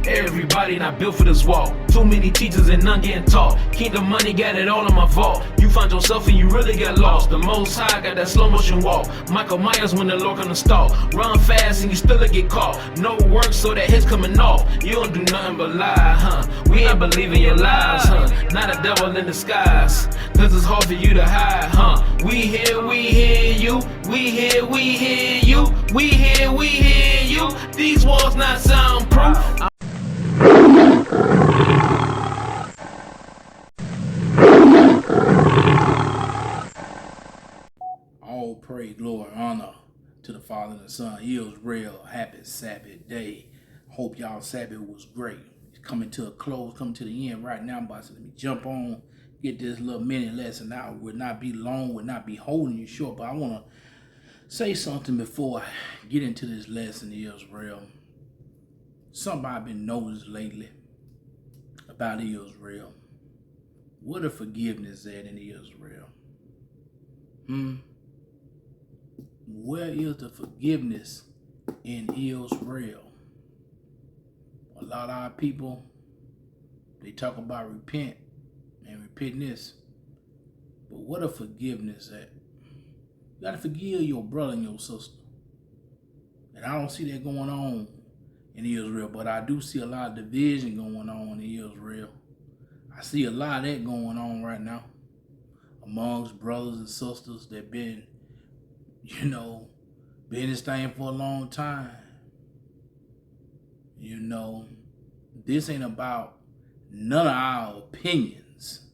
Everybody not built for this walk. Too many teachers and none getting taught. Kingdom money got it all in my vault. You find yourself and you really get lost. The Most High got that slow motion walk. Michael Myers when the Lord on the stalk. Run fast and you still get caught. No work so that hit's coming off. You don't do nothing but lie, huh? We ain't believing your lies, huh? Not a devil in disguise, cause it's hard for you to hide, huh? We hear you. We hear you. We hear you. These walls not soundproof. All praise, glory, honor to the Father and the Son. Israel, happy Sabbath day. Hope y'all Sabbath was great. It's coming to a close, coming to the end right now. I'm about to let me jump on, get this little mini lesson out. Will not be long, will not be holding you short, but I want to say something before I get into this lesson, Israel. Something I've been noticing lately about Israel. What a forgiveness at in Israel. Where is the forgiveness in Israel? A lot of our people, they talk about repent and repentness, but what a forgiveness at? You gotta forgive your brother and your sister. And I don't see that going on in Israel, but I do see a lot of division going on in Israel. I see a lot of that going on right now amongst brothers and sisters that been this thing for a long time. This ain't about none of our opinions.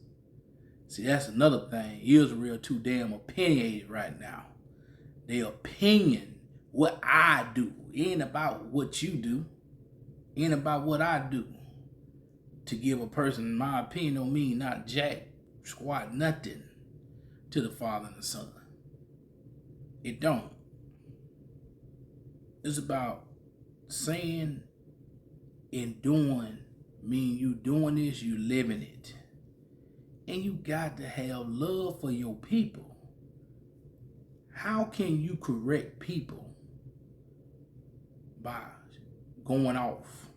See, that's another thing. Israel too damn opinionated right now. Their opinion, what I do, ain't about what you do. Ain't about what I do. To give a person my opinion don't mean not jack, squat, nothing to the Father and the Son. It don't. It's about saying and doing, mean you doing this, you living it. And you got to have love for your people. How can you correct people by going off,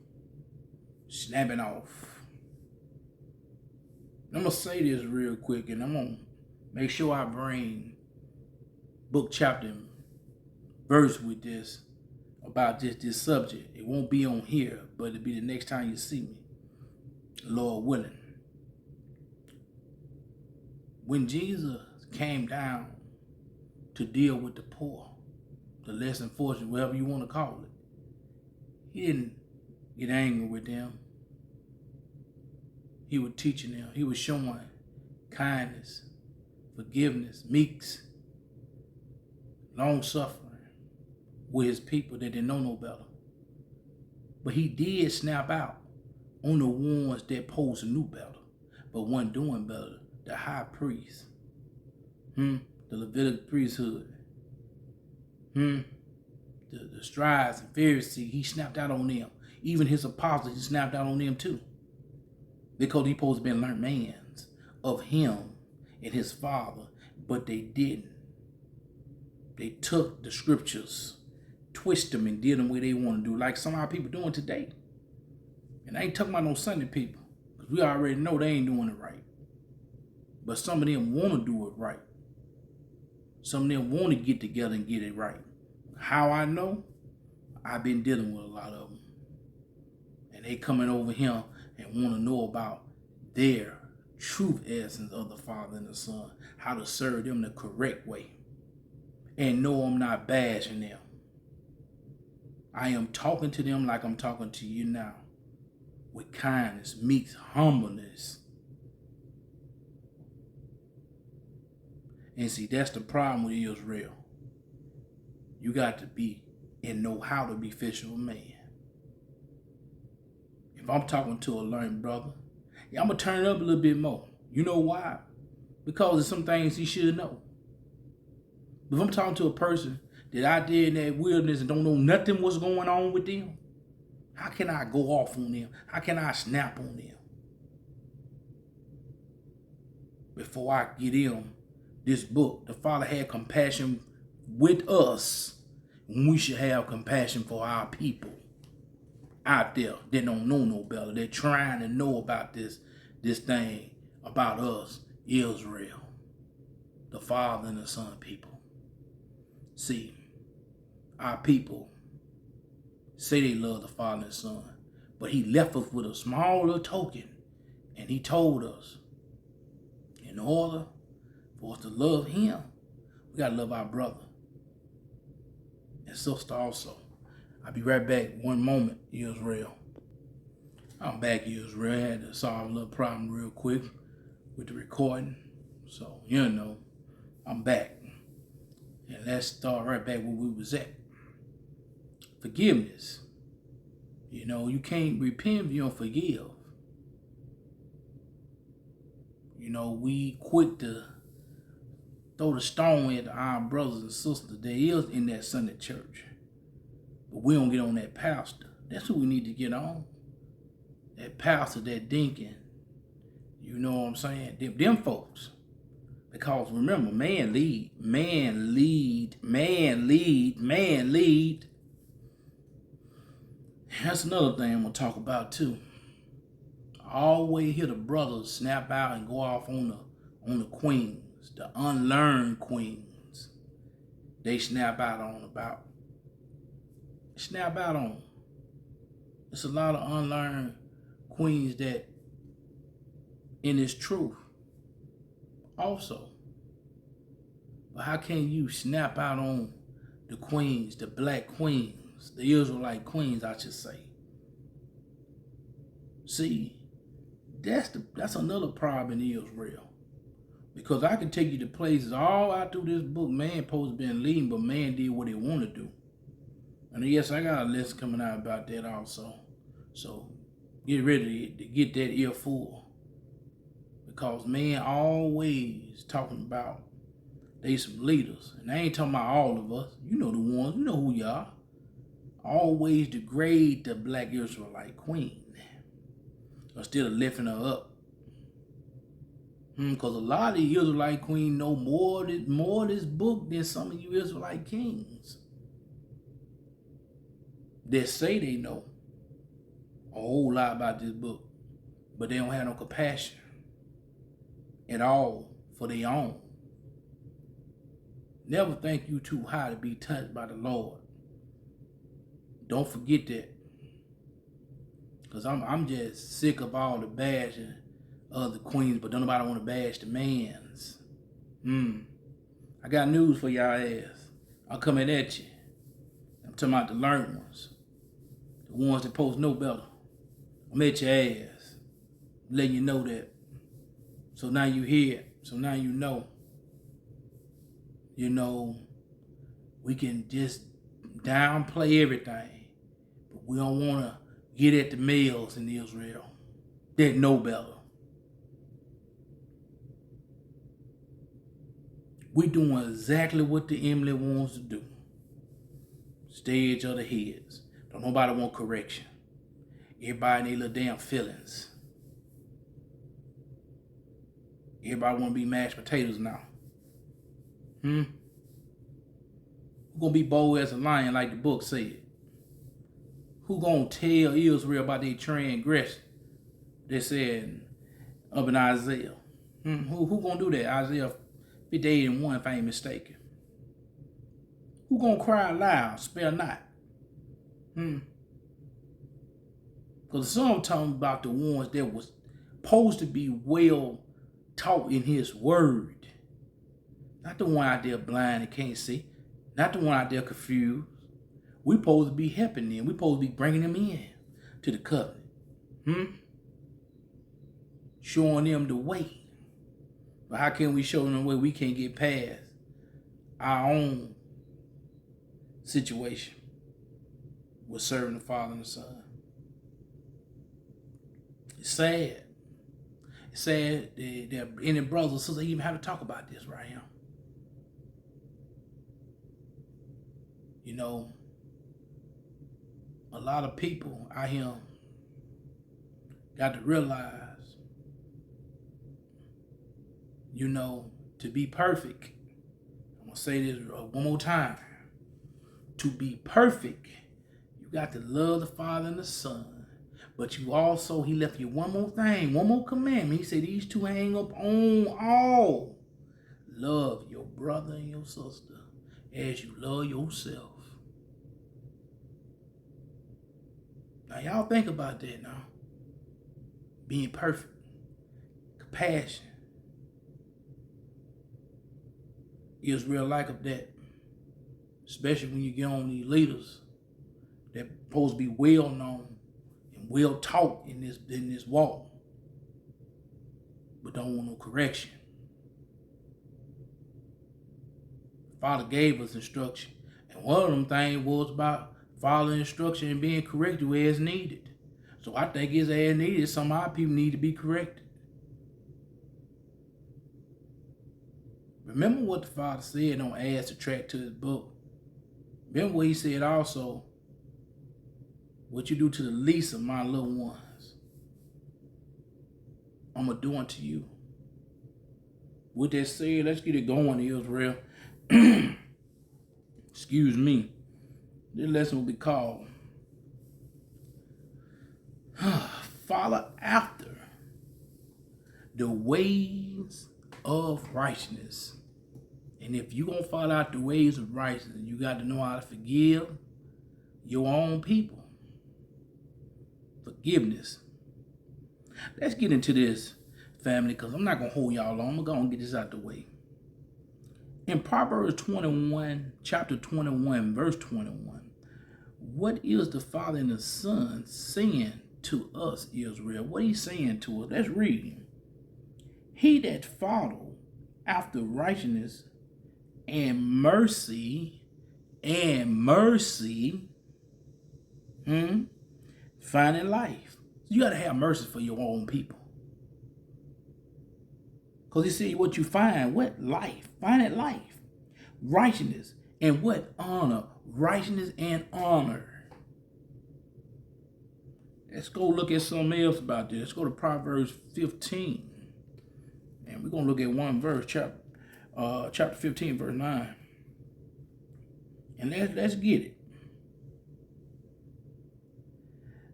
snapping off? I'm going to say this real quick, and I'm going to make sure I bring book, chapter, and verse with this, about this subject. It won't be on here, but it'll be the next time you see me, Lord willing. When Jesus came down to deal with the poor, the less unfortunate, whatever you want to call it, he didn't get angry with them. He was teaching them. He was showing kindness, forgiveness, meeks, long-suffering with his people that didn't know no better. But he did snap out on the ones that supposed to knew better, but wasn't doing better. The high priest, the Levitical priesthood, the scribes and Pharisees, he snapped out on them. Even his apostles, he snapped out on them too. Because he supposed to be learned mans of him and his Father, but they didn't. They took the scriptures, twist them, and did them where they want to do, like some of our people doing today. And I ain't talking about no Sunday people, because we already know they ain't doing it right. But some of them want to do it right. Some of them want to get together and get it right. How I know? I've been dealing with a lot of them. And they coming over here and want to know about their truth essence of the Father and the Son, how to serve them the correct way. And no, I'm not bashing them. I am talking to them like I'm talking to you now, with kindness, meeks, humbleness. And see, that's the problem with Israel. You got to be and know how to be fisher of man. If I'm talking to a learned brother, I'm going to turn it up a little bit more. You know why? Because there's some things he should know. If I'm talking to a person that out there in that wilderness and don't know nothing what's going on with them, how can I go off on them? How can I snap on them? Before I get in this book, the Father had compassion with us when we should have compassion for our people. out there that don't know no better. They're trying to know about this thing about us, Israel, the Father and the Son people. See, our people say they love the Father and the Son, but he left us with a small little token, and he told us, in order for us to love him, we gotta love our brother and sister also. I'll be right back. One moment, Israel. I'm back, Israel. I had to solve a little problem real quick with the recording. So, I'm back. And let's start right back where we was at. Forgiveness. You can't repent if you don't forgive. We quick to throw the stone at our brothers and sisters that is in that Sunday church. But we don't get on that pastor. That's who we need to get on. That pastor, that deacon. You know what I'm saying? Them folks. Because remember, man lead. That's another thing I'm going to talk about too. I always hear the brothers snap out and go off on the queens, the unlearned queens. They snap out on. It's a lot of unlearned queens that in this truth also. But how can you snap out on the queens, the black queens, the Israelite queens, I should say? See, that's another problem in Israel. Because I can take you to places all out through this book, man supposed to be leading, but man did what he wanted to do. And yes, I got a list coming out about that also. So get ready to get that ear full. Because man always talking about they some leaders. And I ain't talking about all of us. You know the ones, you know who you are. Always degrade the black Israelite queen. Instead of lifting her up. Because a lot of the Israelite queen know more of this book than some of you Israelite kings. They say they know a whole lot about this book, but they don't have no compassion at all for their own. Never think you too high to be touched by the Lord. Don't forget that. Because I'm just sick of all the bashing of the queens, but don't nobody want to bash the mans. I got news for y'all ass. I'm coming at you. I'm talking about the learned ones. The ones that post no better. I'm at your ass. I'm letting you know that. So now you hear it. So now you know. We can just downplay everything. But we don't want to get at the males in Israel that know better. We doing exactly what the Emily wants to do. Stage of the heads. Don't nobody want correction. Everybody in their little damn feelings. Everybody want to be mashed potatoes now. We're going to be bold as a lion like the book said. Who going to tell Israel about their transgression? They said up in Isaiah. Who going to do that? Isaiah 58:1, if I ain't mistaken. Who going to cry loud, spare not? Because some talking about the ones that was supposed to be well taught in his word. Not the one out there blind and can't see. Not the one out there confused. We supposed to be helping them. We supposed to be bringing them in to the covenant. Showing them the way. But how can we show them the way we can't get past our own situation with serving the Father and the Son? It's sad. It's sad that any brothers or sisters even have to talk about this right here. A lot of people out here got to realize, to be perfect. I'm going to say this one more time. To be perfect, you got to love the Father and the Son. But you also, he left you one more thing, one more commandment. He said these two hang up on all. Love your brother and your sister as you love yourself. Now y'all think about that now. Being perfect. Compassion. Israel like of that. Especially when you get on these leaders that supposed to be well known and well taught in this walk, but don't want no correction. Father gave us instruction, and one of them things was about following instruction and being corrected where it's needed. So I think it's as needed. Some of our people need to be corrected. Remember what the Father said, don't add, subtract to his book. Remember what he said also, what you do to the least of my little ones, I'm going to do unto you. With that said, let's get it going, Israel. Excuse me. This lesson will be called Follow After the Ways of Righteousness. And if you're going to follow out the ways of righteousness, you got to know how to forgive your own people. Forgiveness. Let's get into this, family, because I'm not going to hold y'all long. I'm going to get this out the way. In Proverbs 21, chapter 21, verse 21, what is the Father and the Son saying to us, Israel? What he's saying to us? Let's read. He that follow after righteousness and mercy, finding life. You got to have mercy for your own people. Because he said what you find, what? Life. Find it life. Righteousness. And what? Honor. Righteousness and honor. Let's go look at something else about this. Let's go to Proverbs 15. And we're going to look at one verse, chapter 15, verse 9. And let's get it.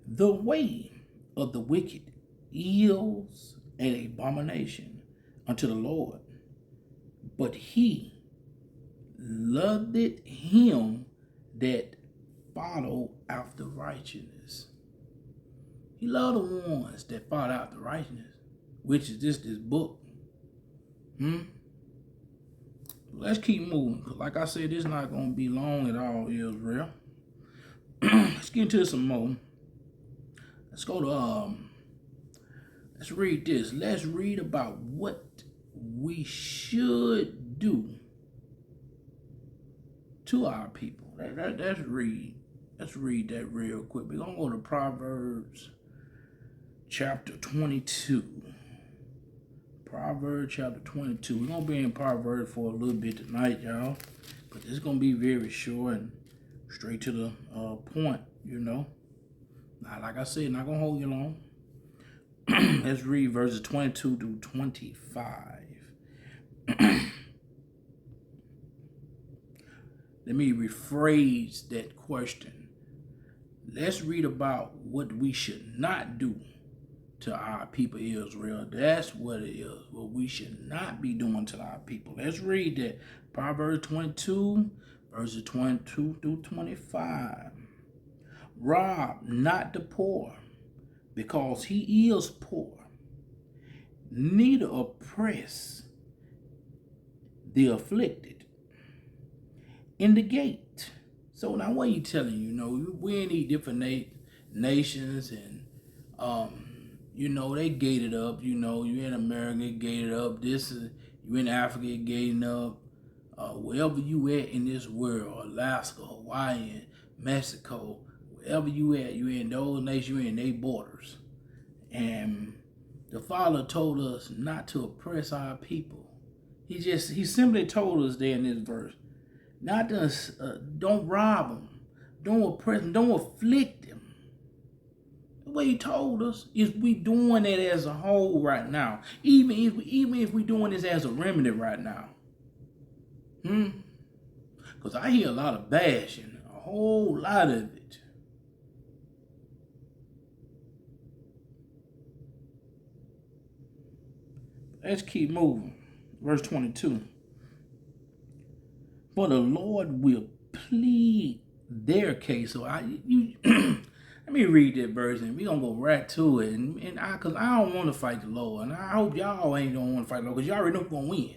The way of the wicked is an abomination unto the Lord, but he loved him that follow after righteousness. He loved the ones that follow after righteousness, which is this book. Let's keep moving, because like I said, this is not going to be long at all, Israel. Let's get into some more. Let's go to, let's read this. Let's read about what we should do to our people. Let's read that real quick. We're going to go to Proverbs chapter 22. Proverbs chapter 22. We're going to be in Proverbs for a little bit tonight, y'all. But it's going to be very short and straight to the point, you know. Now, like I said, not going to hold you long. Let's read verses 22 to 25. Let me rephrase that question. Let's read about what we should not do to our people, Israel. That's what it is. What we should not be doing to our people. Let's read that. Proverbs 22, verses 22 through 25. Rob not the poor, because he is poor. Neither oppress the afflicted in the gate. So now what are you telling you? You know, we in these different nations, and you know, they gated up. You know, you in America, gated up. You in Africa, gating up. Wherever you at in this world, Alaska, Hawaii, Mexico, wherever you at, you in those nations, you in their borders. And the Father told us not to oppress our people. He simply told us there in this verse, not to, don't rob them, don't oppress them, don't afflict them. The way he told us is we doing it as a whole right now. Even if we doing this as a remedy right now. Because I hear a lot of bashing, a whole lot of it. let's keep moving. Verse 22. For the Lord will plead their case. So let me read that verse and we're gonna go right to it. Cause I don't want to fight the Lord. And I hope y'all ain't don't want to fight the Lord, because y'all already know we're gonna win.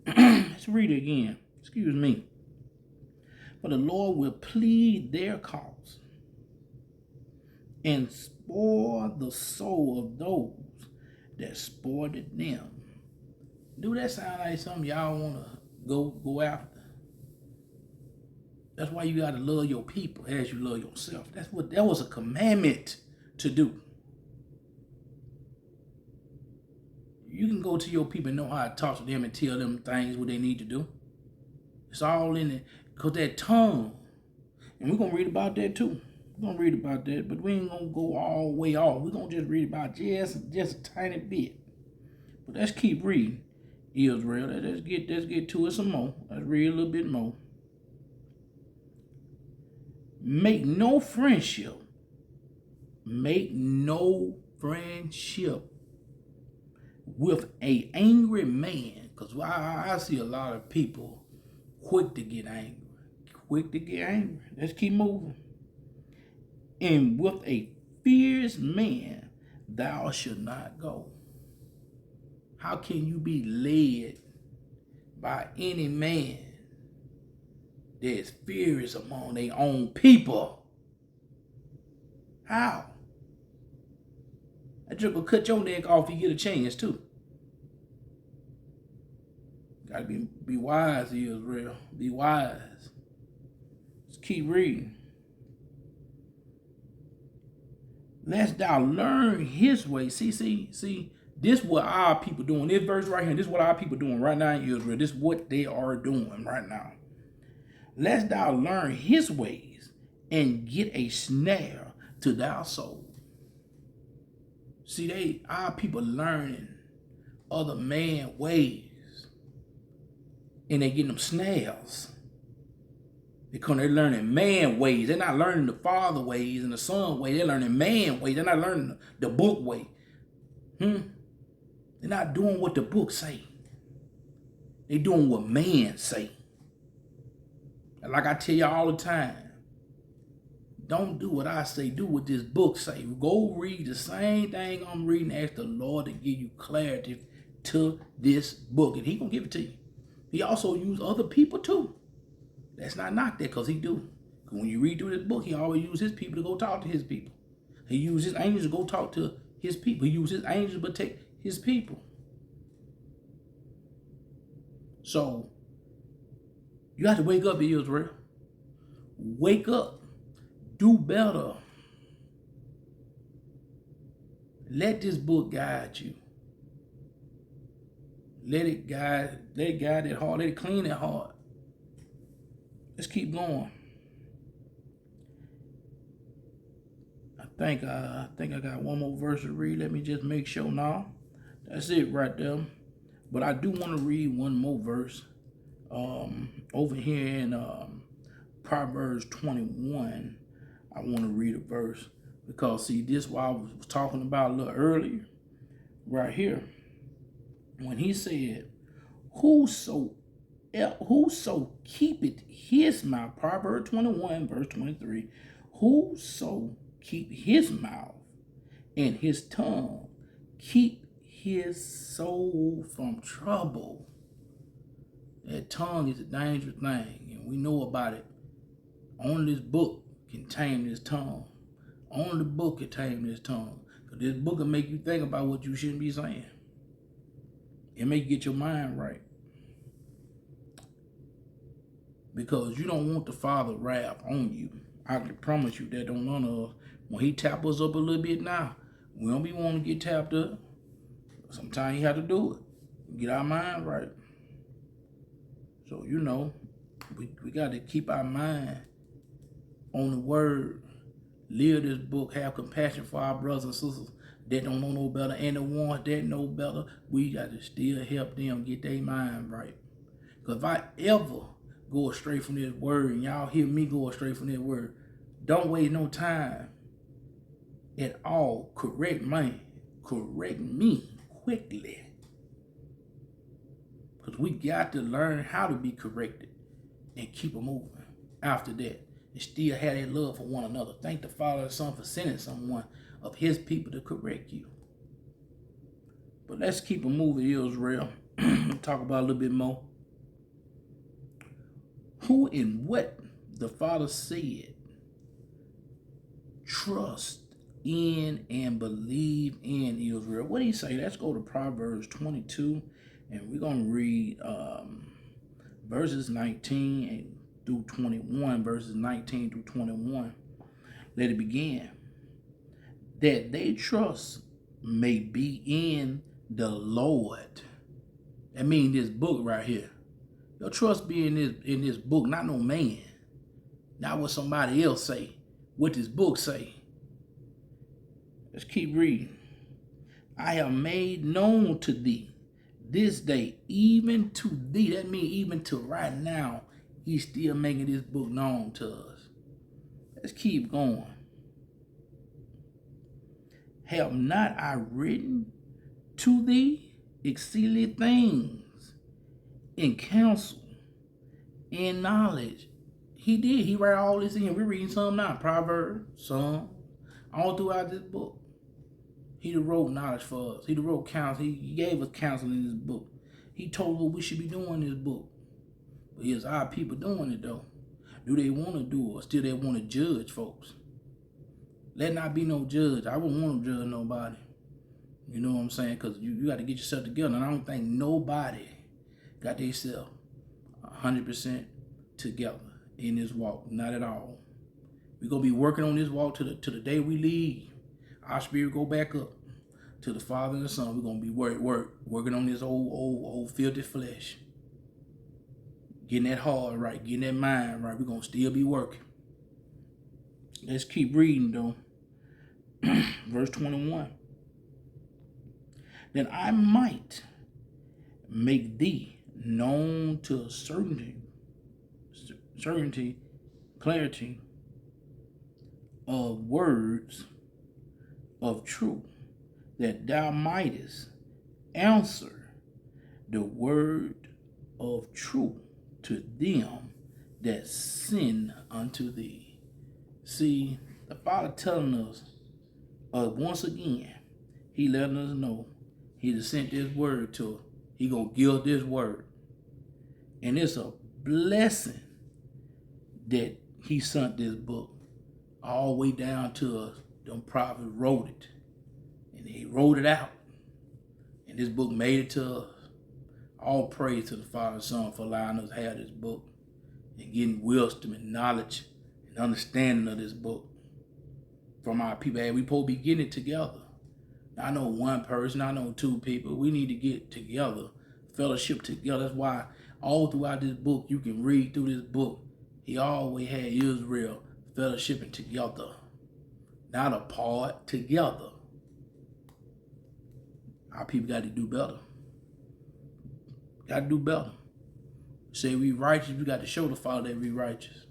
Let's read it again. Excuse me. For the Lord will plead their cause and spoil the soul of those that spoiled them. Do that sound like something y'all wanna go after? That's why you gotta love your people as you love yourself. That was a commandment to do. You can go to your people and know how to talk to them and tell them things what they need to do. It's all in it. Because that tongue, and we're going to read about that too. We're going to read about that, but we ain't going to go all the way off. We're going to just read about just a tiny bit. But let's keep reading, Israel. Let's get to it some more. Let's read a little bit more. Make no friendship with a angry man. Because I see a lot of people quick to get angry. Let's keep moving. And with a fierce man, thou shalt not go. How can you be led by any man that's furious among their own people? How? That joke will cut your neck off if you get a chance too. Gotta be wise, Israel. Be wise. Let's keep reading. Lest thou learn his way. See, this is what our people doing. This verse right here, this is what our people doing right now in Israel. This is what they are doing right now. Lest thou learn his ways and get a snare to thy soul. See, our people learning other man ways. And they getting them snares. Because they're learning man ways. They're not learning the father ways and the son way. They're learning man ways. They're not learning the book way. They're not doing what the book say. They're doing what man say. And like I tell you all the time, don't do what I say. Do what this book say. Go read the same thing I'm reading. Ask the Lord to give you clarity to this book. And he gonna give it to you. He also used other people too. Let's not knock that, because he do. Because when you read through this book, he always used his people to go talk to his people. He used his angels to go talk to his people. He used his angels to protect his people. So, you have to wake up, Israel. Wake up. Do better. Let this book guide you. Let it guide that heart. Let it clean that heart. Let's keep going. I think I got one more verse to read. Let me just make sure now. That's it right there. But I do want to read one more verse. Over here in Proverbs 21, I want to read a verse. Because see, this is what I was talking about a little earlier. Right here. When he said, whoso keepeth his mouth, Proverbs 21, verse 23, whoso keep his mouth and his tongue, keep his soul from trouble. That tongue is a dangerous thing, and we know about it. Only this book can tame this tongue. Only the book can tame this tongue. Because this book will make you think about what you shouldn't be saying. It make you get your mind right. Because you don't want the Father wrath on you. I can promise you that on none of us. When he tap us up a little bit now, we don't be wanting to get tapped up. Sometimes you have to do it. Get our mind right. So, we got to keep our mind on the word. Live this book. Have compassion for our brothers and sisters that don't know no better, and the ones that know better, we got to still help them get their mind right. Because if I ever go astray from this word, and y'all hear me go astray from this word, don't waste no time at all. Correct me quickly. Because we got to learn how to be corrected and keep it moving after that. And still have that love for one another. Thank the Father and Son for sending someone of his people to correct you. But let's keep it moving, Israel. Talk about a little bit more. Who and what the Father said, trust in and believe in Israel. What did he say? Let's go to Proverbs 22, and we're going to read verses 19 through 21, verses 19 through 21. Let it begin. That they trust may be in the Lord. That means this book right here. Your trust be in this book, not no man. Not what somebody else say. What this book say. Let's keep reading. I have made known to thee this day, even to thee. That means even to right now, he's still making this book known to us. Let's keep going. Have not I written to thee exceeding things in counsel, in knowledge? He did. He wrote all this in. We're reading some now. Proverbs, Psalms, all throughout this book. He wrote knowledge for us. He wrote counsel. He gave us counsel in this book. He told us what we should be doing in this book. But here's our people doing it though. Do they want to do it, or still they want to judge folks? Let not be no judge. I wouldn't want to judge nobody. You know what I'm saying? Because you got to get yourself together. And I don't think nobody got themselves 100% together in this walk. Not at all. We're going to be working on this walk to the day we leave. Our spirit go back up to the Father and the Son. We're going to be working on this old filthy flesh. Getting that heart right. Getting that mind right. We're going to still be working. Let's keep reading though. Verse 21. That I might make thee known to a certainty, clarity of words of truth, that thou mightest answer the word of truth to them that sin unto thee. See, the Father telling us, once again, he letting us know he just sent this word to us. He gonna give this word. And it's a blessing that he sent this book all the way down to us. Them prophets wrote it. And he wrote it out. And this book made it to us. All praise to the Father and Son for allowing us to have this book and getting wisdom and knowledge and understanding of this book from our people. Hey, we supposed to be getting it together. I know one person, I know two people. We need to get together, fellowship together. That's why all throughout this book, you can read through this book, he always had Israel fellowshipping together. Not apart, together. Our people got to do better. Got to do better. Say we righteous, we got to show the Father that we righteous.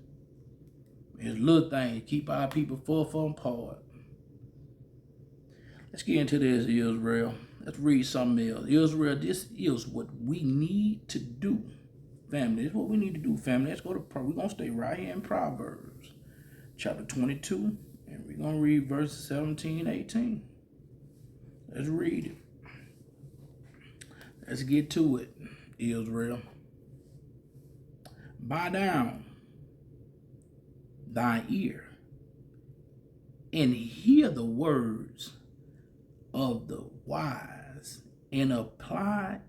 It's little things keep our people far from apart. Let's get into this, Israel. Let's read something else. Israel, this is what we need to do. Family, this is what we need to do, family. Let's go to we're going to stay right here in Proverbs, chapter 22, and we're going to read verses 17 and 18. Let's read it. Let's get to it, Israel. Bow down thine ear and hear the words of the wise, and apply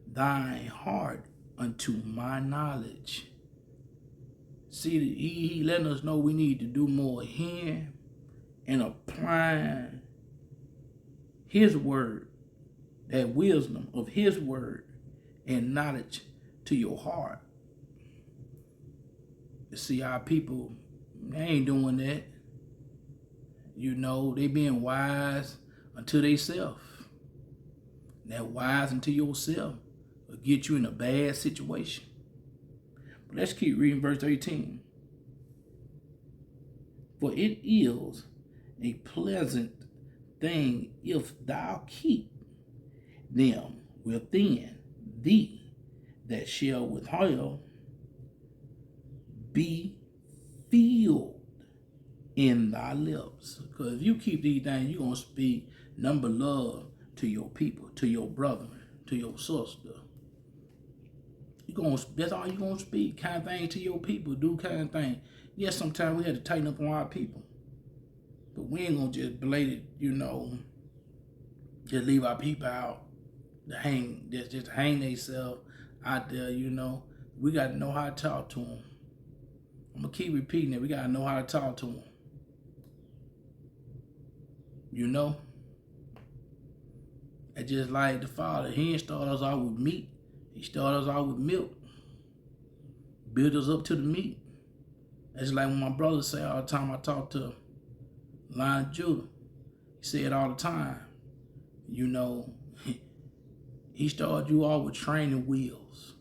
thine heart unto my knowledge. See, he letting us know we need to do more hearing and applying his word, that wisdom of his word and knowledge to your heart. You see, our people, they ain't doing that. You know, they being wise unto themselves. That wise unto yourself will get you in a bad situation. But let's keep reading verse 18. For it is a pleasant thing if thou keep them within thee, that shall withhold be filled in thy lips. Because if you keep these things, you're going to speak number love to your people, to your brother, to your sister. That's all you're going to speak. Kind thing to your people. Do kind thing. Yes, sometimes we have to tighten up on our people. But we ain't going to just blade it, just leave our people out to hang, just hang themselves out there, We got to know how to talk to them. I'm going to keep repeating it. We got to know how to talk to them. It's just like the Father. He didn't start us out with meat. He started us out with milk. Build us up to the meat. That's like when my brother say all the time I talk to Lion Judah. He say it all the time. He started you off with training wheels.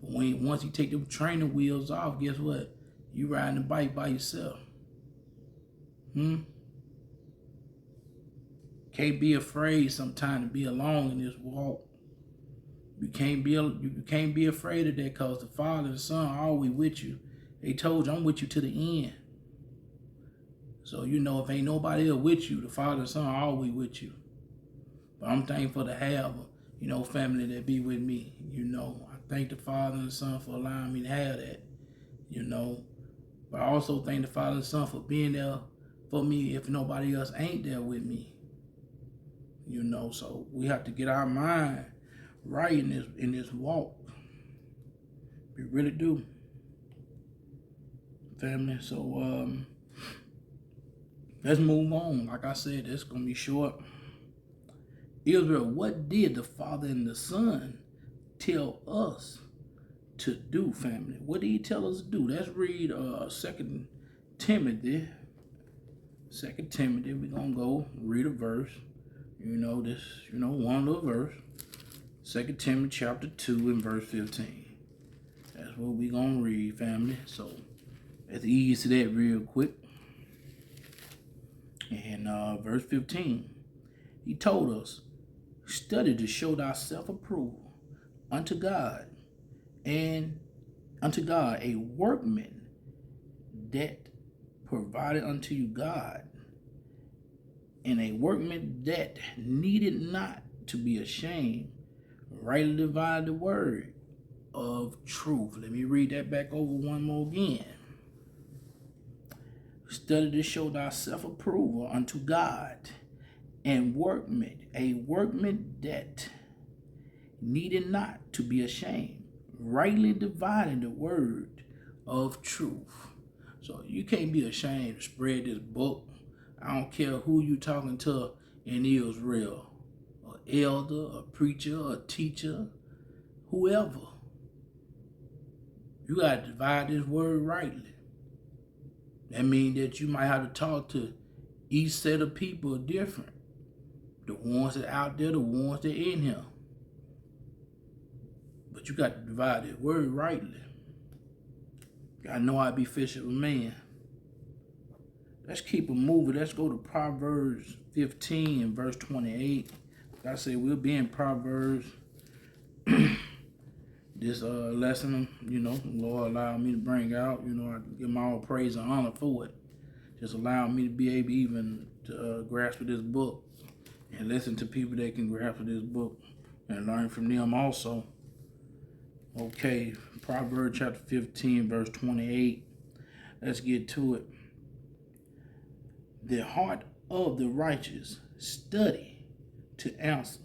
But once you take the training wheels off, guess what? You riding the bike by yourself. Can't be afraid sometimes to be alone in this walk. You can't be afraid of that, because the Father and the Son are always with you. They told you, I'm with you to the end. So if ain't nobody else with you, the Father and the Son are always with you. But I'm thankful to have family that be with me. I thank the Father and the Son for allowing me to have that. But I also thank the Father and the Son for being there for me if nobody else ain't there with me. So we have to get our mind right in this walk. We really do, family. So let's move on. Like I said, it's gonna be short. Israel, what did the Father and the Son tell us to do, family? What did he tell us to do? Let's read 2 Timothy. 2 Timothy, we're gonna go read a verse. One little verse. 2 Timothy chapter 2 and verse 15. That's what we're going to read, family. So let's ease to that real quick. And verse 15. He told us, study to show thyself approved unto God, and unto God a workman that provided unto you God, and a workman that needed not to be ashamed, rightly divide the word of truth. Let me read that back over one more again. Study to show thyself approval unto God, and a workman that needed not to be ashamed, rightly dividing the word of truth. So you can't be ashamed to spread this book. I don't care who you talking to in Israel, an elder, a preacher, a teacher, whoever. You got to divide this word rightly. That means that you might have to talk to each set of people different. The ones that out there, the ones that in here. But you got to divide this word rightly. You got to know how to be fishing with man. Let's keep it moving. Let's go to Proverbs 15 and verse 28. Like I said, we'll be in Proverbs. This lesson, the Lord allowed me to bring out. I give my all praise and honor for it. Just allowing me to be able even to grasp this book and listen to people that can grasp this book and learn from them also. Okay, Proverbs chapter 15, verse 28. Let's get to it. The heart of the righteous study to answer,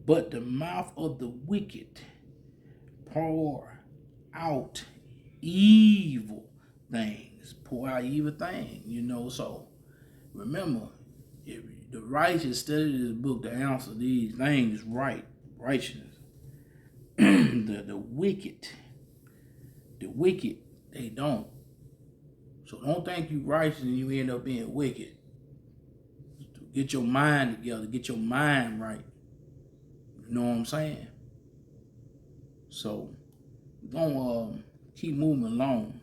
but the mouth of the wicked pour out evil things. So remember, if the righteous study this book to answer these things righteousness. the wicked, they don't. So don't think you righteous and you end up being wicked. Get your mind together. Get your mind right. You know what I'm saying? So we're going to keep moving along.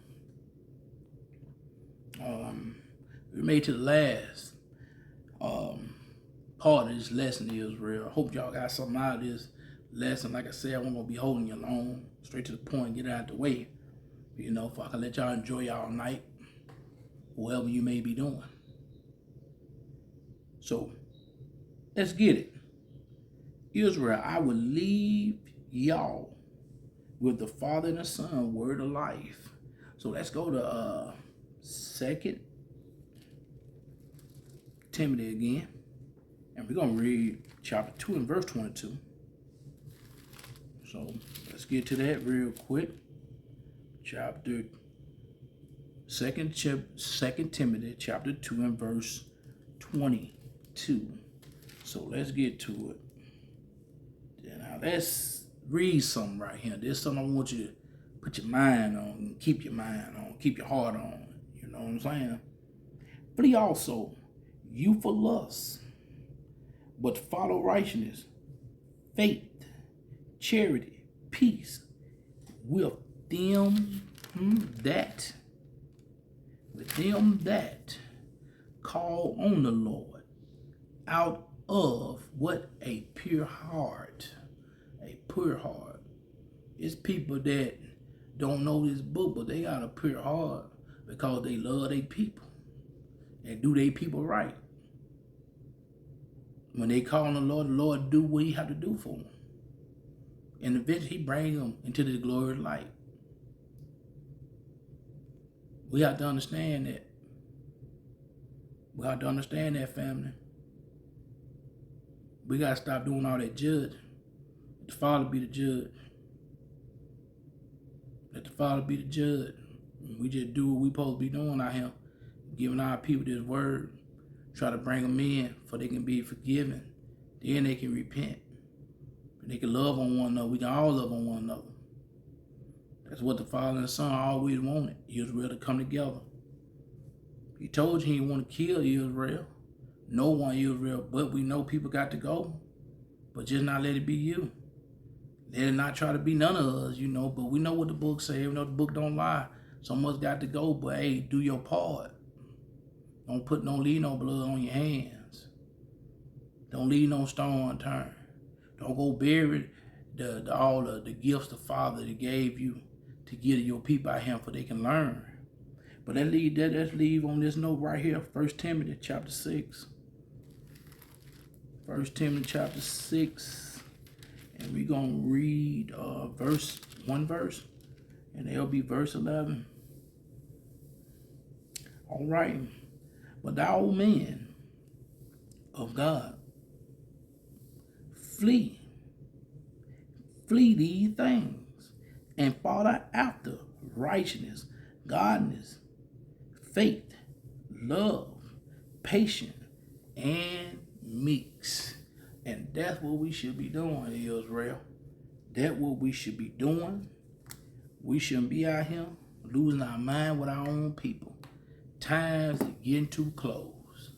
We made to the last part of this lesson, Israel. I hope y'all got something out of this lesson. Like I said, I won't be holding you long. straight to the point, get it out the way. You know, if I can let y'all enjoy y'all night, whatever you may be doing. So, let's get it. Israel, I will leave y'all with the Father and the Son, word of life. So let's go to 2 Timothy again. And we're going to read chapter 2 and verse 22. So let's get to that real quick. Chapter 2 Timothy chapter 2 and verse 22. So let's get to it. Now let's read something right here. This is something I want you to put your mind on and keep your mind on, keep your heart on. You know what I'm saying? Flee also youthful lusts, but follow righteousness, faith, charity, peace with them that call on the Lord out of what? A pure heart. A pure heart. It's people that don't know this book, but they got a pure heart because they love their people and do their people right. When they call on the Lord do what he have to do for them. And eventually he brings them into the glorious light. We have to understand that. We have to understand that, family. We got to stop doing all that judging. Let the Father be the judge. Let the Father be the judge. We just do what we supposed to be doing out here. Giving our people this word. Try to bring them in so they can be forgiven. Then they can repent. They can love on one another. We can all love on one another. That's what the Father and the Son always wanted. Israel to come together. He told you he didn't want to kill Israel. No one Israel, but we know people got to go. But just not let it be you. Let it not try to be none of us, you know. But we know what the book says. Even though the book don't lie. Some of us got to go, but hey, do your part. Don't leave no blood on your hands. Don't leave no stone unturned. Don't go bury all the gifts the Father that gave you to give to your people out here so they can learn. But let's leave on this note right here. 1 Timothy chapter 6. 1 Timothy chapter 6. And we're going to read one verse. And it'll be verse 11. All right. But thou men of God, flee these things, and follow after righteousness, godliness, faith, love, patience, and meeks. And that's what we should be doing, Israel. That's what we should be doing. We shouldn't be out here losing our mind with our own people. Times are getting too close.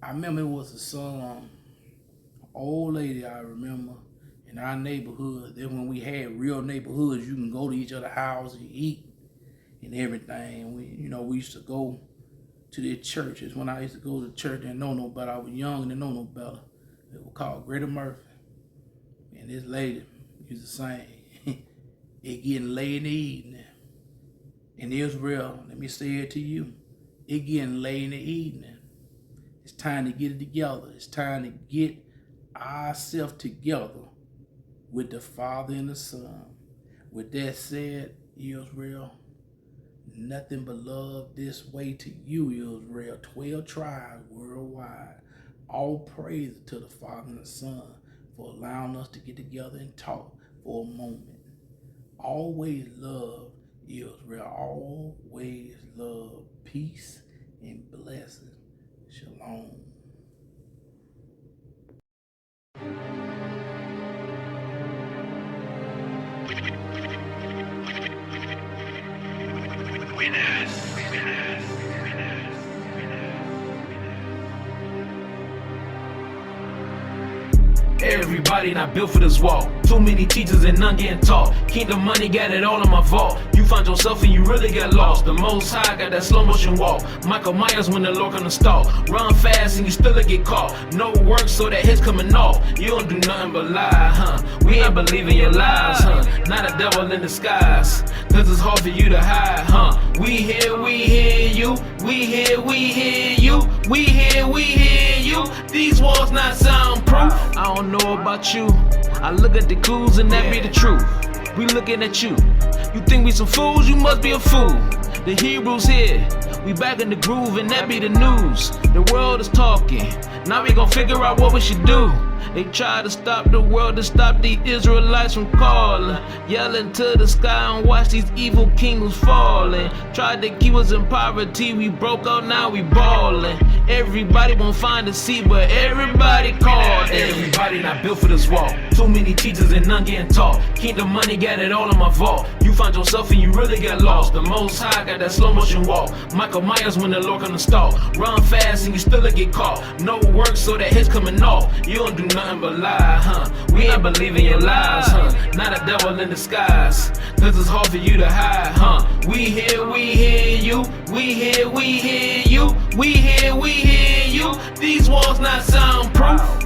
I remember it was a song, old lady I remember, in our neighborhood. Then when we had real neighborhoods, you can go to each other's house and eat and everything. We used to go to the churches. When I used to go to church and know no better, I was young and didn't know no better. It was called Greater Murphy. And this lady used to sing, it getting late in the evening. In Israel, let me say it to you, it getting late in the evening. It's time to get it together. It's time to get ourselves together with the Father and the Son. With that said, Israel, nothing but love this way to you, Israel. 12 tribes worldwide. All praise to the Father and the Son for allowing us to get together and talk for a moment. Always love Israel. Always love, peace, and blessing. Shalom. Everybody not built for this walk. Too many teachers and none getting taught. Kingdom money got it all in my vault. You You find yourself and you really get lost. The Most High got that slow motion walk. Michael Myers when the Lord on the stalk. Run fast and you still get caught. No work so that hit's coming off. You don't do nothing but lie, huh? We ain't believing your lies, huh? Not a devil in disguise, cause it's hard for you to hide, huh? We hear you. We hear you. We hear you. These walls not soundproof. I don't know about you. I look at the clues and that be the truth. We looking at you. You think we some fools? You must be a fool. The Hebrews here. We back in the groove and that be the news. The world is talking. Now we gon' figure out what we should do. They try to stop the world, to stop the Israelites from calling, yelling to the sky and watch these evil kingdoms falling. Tried to keep us in poverty, we broke out, now we ballin'. Everybody won't find a seat, but everybody called. Everybody not built for this walk. Too many teachers and none getting taught. Kingdom money got it all in my vault. You find yourself and you really get lost. The Most High got that slow motion walk. Michael Myers when the Lord on the stalk. Run fast and you still get caught. No work so that hit's coming off. You don't do nothing but lie, huh? We ain't believing your lies, huh? Not a devil in disguise, cause it's hard for you to hide, huh? We hear you. We hear you. We hear you. These walls not soundproof.